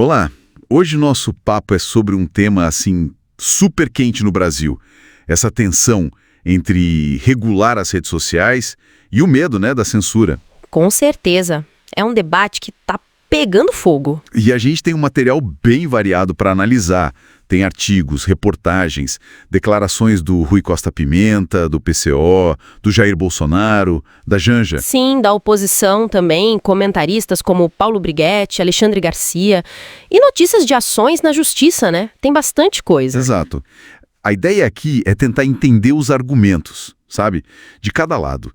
Olá, hoje nosso papo é sobre um tema assim super quente no Brasil. Essa tensão entre regular as redes sociais e o medo, né, da censura. Com certeza. É um debate que tá pegando fogo. E a gente tem um material bem variado para analisar. Tem artigos, reportagens, declarações do Rui Costa Pimenta, do PCO, do Jair Bolsonaro, da Janja. Sim, da oposição também, comentaristas como Paulo Briguetti, Alexandre Garcia. E notícias de ações na justiça, né? Tem bastante coisa. Exato. A ideia aqui é tentar entender os argumentos, sabe? De cada lado.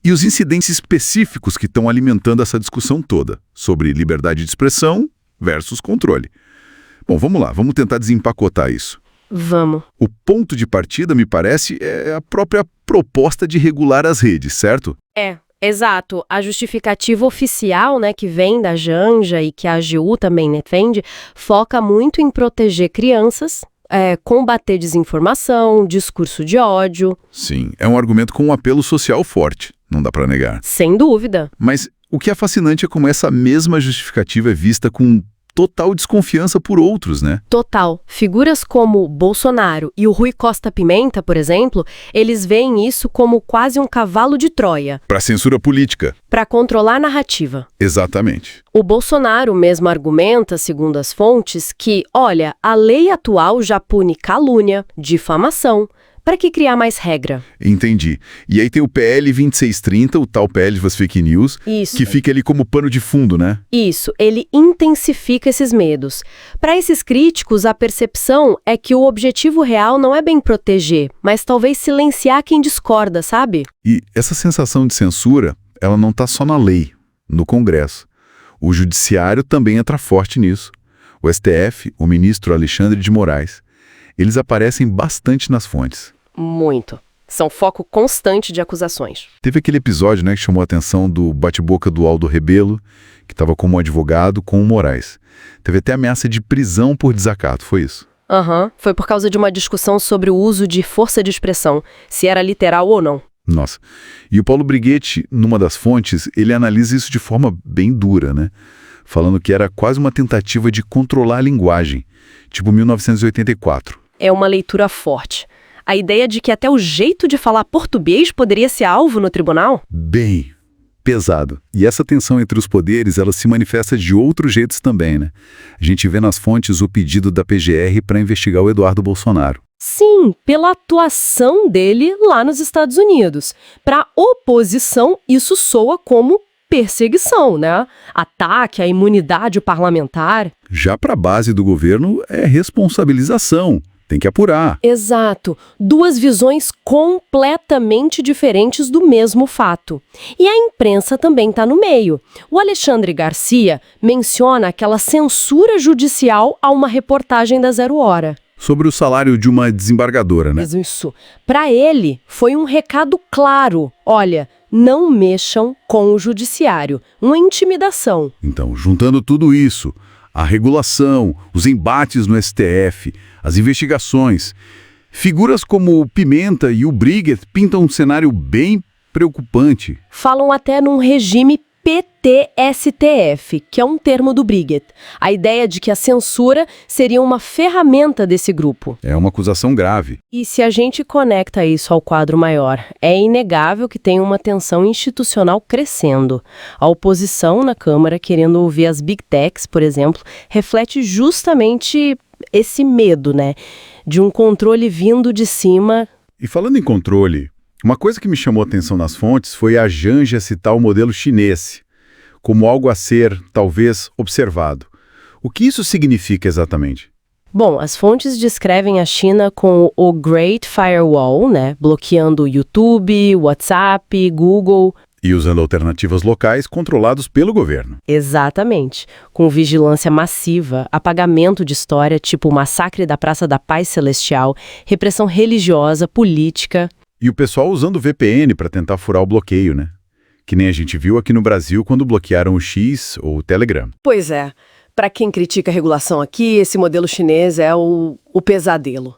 E os incidentes específicos que estão alimentando essa discussão toda sobre liberdade de expressão versus controle. Bom, vamos lá, vamos tentar desempacotar isso. Vamos. O ponto de partida, me parece, é a própria proposta de regular as redes, certo? Exato. A justificativa oficial, né, que vem da Janja e que a AGU também defende, foca muito em proteger crianças, combater desinformação, discurso de ódio. Sim, é um argumento com um apelo social forte, não dá para negar. Sem dúvida. Mas o que é fascinante é como essa mesma justificativa é vista com total desconfiança por outros, né? Total. Figuras como Bolsonaro e o Rui Costa Pimenta, por exemplo, eles veem isso como quase um cavalo de Troia. Para censura política. Para controlar a narrativa. Exatamente. O Bolsonaro mesmo argumenta, segundo as fontes, que, olha, a lei atual já pune calúnia, difamação. Para que criar mais regra? Entendi. E aí tem o PL 2630, o tal PL das fake news, Isso. que fica ali como pano de fundo, né? Isso, ele intensifica esses medos. Para esses críticos, a percepção é que o objetivo real não é bem proteger, mas talvez silenciar quem discorda, sabe? E essa sensação de censura, ela não está só na lei, no Congresso. O Judiciário também entra forte nisso. O STF, o ministro Alexandre de Moraes, eles aparecem bastante nas fontes. Muito. São foco constante de acusações. Teve aquele episódio, né, que chamou a atenção do bate-boca do Aldo Rebelo, que estava como advogado com o Moraes. Teve até ameaça de prisão por desacato, foi isso? Foi por causa de uma discussão sobre o uso de força de expressão, se era literal ou não. Nossa. E o Paulo Briguetti, numa das fontes, ele analisa isso de forma bem dura, né? Falando que era quase uma tentativa de controlar a linguagem, tipo 1984. É uma leitura forte. A ideia de que até o jeito de falar português poderia ser alvo no tribunal? Bem pesado. E essa tensão entre os poderes, ela se manifesta de outros jeitos também, né? A gente vê nas fontes o pedido da PGR para investigar o Eduardo Bolsonaro. Sim, pela atuação dele lá nos Estados Unidos. Para oposição, isso soa como perseguição, né? Ataque à imunidade parlamentar. Já para a base do governo, é responsabilização. Tem que apurar. Exato. Duas visões completamente diferentes do mesmo fato. E a imprensa também está no meio. O Alexandre Garcia menciona aquela censura judicial a uma reportagem da Zero Hora. Sobre o salário de uma desembargadora, né? Isso. Para ele, foi um recado claro. Olha, não mexam com o judiciário. Uma intimidação. Então, juntando tudo isso, a regulação, os embates no STF, as investigações, figuras como o Pimenta e o Briguet pintam um cenário bem preocupante. Falam até num regime PT-STF, que é um termo do Briguet. A ideia de que a censura seria uma ferramenta desse grupo. É uma acusação grave. E se a gente conecta isso ao quadro maior, é inegável que tem uma tensão institucional crescendo. A oposição na Câmara, querendo ouvir as Big Techs, por exemplo, reflete justamente esse medo, né? De um controle vindo de cima. E falando em controle, uma coisa que me chamou a atenção nas fontes foi a Janja citar o modelo chinês como algo a ser, talvez, observado. O que isso significa exatamente? Bom, as fontes descrevem a China com o Great Firewall, né? Bloqueando o YouTube, WhatsApp, Google. E usando alternativas locais controlados pelo governo. Exatamente. Com vigilância massiva, apagamento de história, tipo o massacre da Praça da Paz Celestial, repressão religiosa, política. E o pessoal usando VPN para tentar furar o bloqueio, né? Que nem a gente viu aqui no Brasil quando bloquearam o X ou o Telegram. Pois é. Para quem critica a regulação aqui, esse modelo chinês é o pesadelo.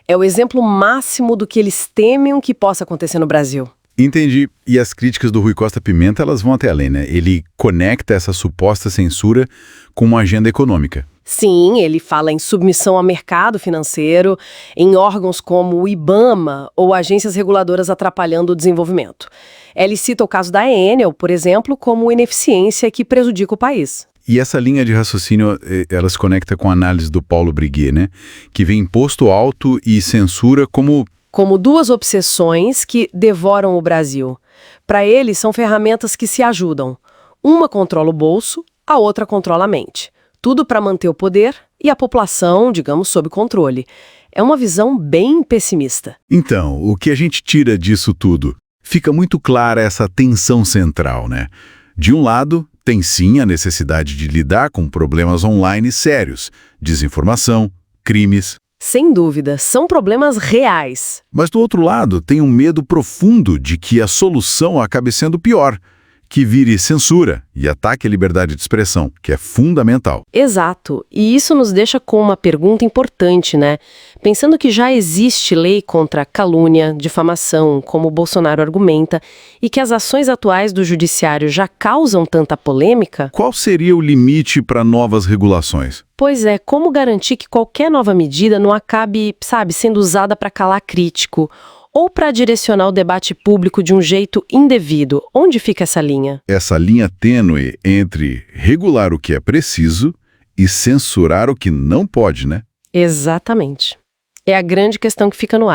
É o exemplo máximo do que eles temem que possa acontecer no Brasil. Entendi. E as críticas do Rui Costa Pimenta, elas vão até além, né? Ele conecta essa suposta censura com uma agenda econômica. Sim, ele fala em submissão ao mercado financeiro, em órgãos como o IBAMA ou agências reguladoras atrapalhando o desenvolvimento. Ele cita o caso da Enel, por exemplo, como ineficiência que prejudica o país. E essa linha de raciocínio, ela se conecta com a análise do Paulo Briguet, né? Que vê imposto alto e censura como duas obsessões que devoram o Brasil. Para ele, são ferramentas que se ajudam. Uma controla o bolso, a outra controla a mente. Tudo para manter o poder e a população, digamos, sob controle. É uma visão bem pessimista. Então, o que a gente tira disso tudo? Fica muito clara essa tensão central, né? De um lado, tem sim a necessidade de lidar com problemas online sérios, desinformação, crimes. Sem dúvida, são problemas reais. Mas do outro lado, tem um medo profundo de que a solução acabe sendo pior, que vire censura e ataque à liberdade de expressão, que é fundamental. Exato. E isso nos deixa com uma pergunta importante, né? Pensando que já existe lei contra calúnia, difamação, como o Bolsonaro argumenta, e que as ações atuais do judiciário já causam tanta polêmica. Qual seria o limite para novas regulações? Pois é, como garantir que qualquer nova medida não acabe, sendo usada para calar crítico ou para direcionar o debate público de um jeito indevido? Onde fica essa linha? Essa linha tênue entre regular o que é preciso e censurar o que não pode, né? Exatamente. É a grande questão que fica no ar.